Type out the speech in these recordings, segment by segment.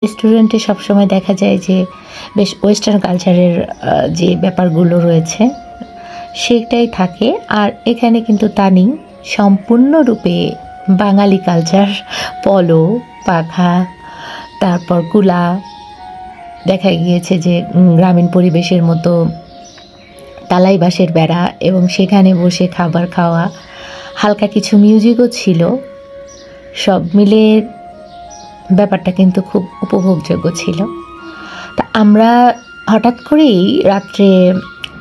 রেস্টুরেন্টে সবসময় দেখা যায় যে বেশ ওয়েস্টার্ন কালচারের যে ব্যাপারগুলো রয়েছে সেটাই থাকে, আর এখানে কিন্তু তা নেই। সম্পূর্ণরূপে বাঙালি কালচার, পলো, পাখা, তারপর কুলা, দেখা গিয়েছে যে গ্রামীণ পরিবেশের মতো তালাই বাঁশের বেড়া এবং সেখানে বসে খাবার খাওয়া, হালকা কিছু মিউজিকও ছিল। সব মিলে ব্যাপারটা কিন্তু খুব উপভোগযোগ্য ছিল। তা আমরা হঠাৎ করেই রাত্রে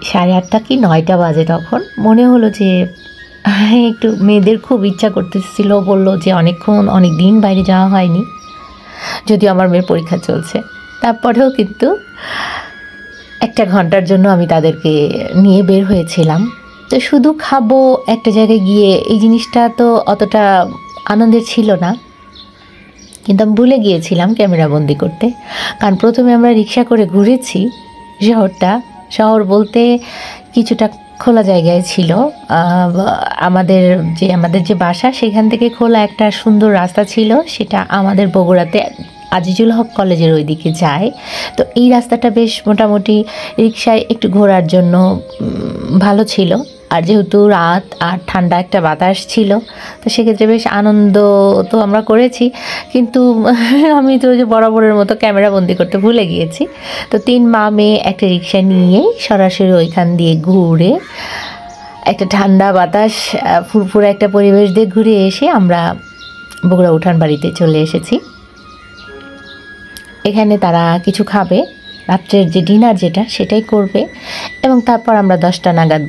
8:30 কি 9টা বাজে, তখন মনে হলো যে একটু মেয়েদের খুব ইচ্ছা করতেছিল, বলল যে অনেক দিন বাইরে যাওয়া হয়নি, যদিও আমার মেয়ের পরীক্ষা চলছে। তারপরেও কিন্তু 1 ঘন্টার জন্য আমি তাদেরকে নিয়ে বের হয়েছিলাম। তো শুধু খাবো একটা জায়গায় গিয়ে, এই জিনিসটা তো অতটা আনন্দের ছিল না, কিন্তু আমি ভুলে গিয়েছিলাম ক্যামেরাবন্দি করতে। কারণ প্রথমে আমরা রিক্সা করে ঘুরেছি শহর বলতে কিছুটা খোলা জায়গায় ছিল। আমাদের যে বাসা সেখান থেকে খোলা একটা সুন্দর রাস্তা ছিল, সেটা আমাদের বগুড়াতে আজিজুল হক কলেজের ওইদিকে যায়। তো এই রাস্তাটা বেশ মোটামুটি রিক্সায় একটু ঘোরার জন্য ভালো ছিল, আর যেহেতু রাত আর ঠান্ডা একটা বাতাস ছিল, তো সেক্ষেত্রে বেশ আনন্দ তো আমরা করেছি। কিন্তু আমি তো ওই যে বরাবরের মতো ক্যামেরাবন্দি করতে ভুলে গিয়েছি। তো 3 মা মেয়ে একটা রিক্সা নিয়ে সরাসরি ওইখান দিয়ে ঘুরে একটা ঠান্ডা বাতাস, ফুরফুরে একটা পরিবেশ দিয়ে ঘুরে এসে আমরা বগুড়া উঠান বাড়িতে চলে এসেছি। এখানে তারা কিছু খাবে, রাত্রের যে ডিনার যেটা সেটাই করবে, এবং তারপর আমরা 10টা নাগাদ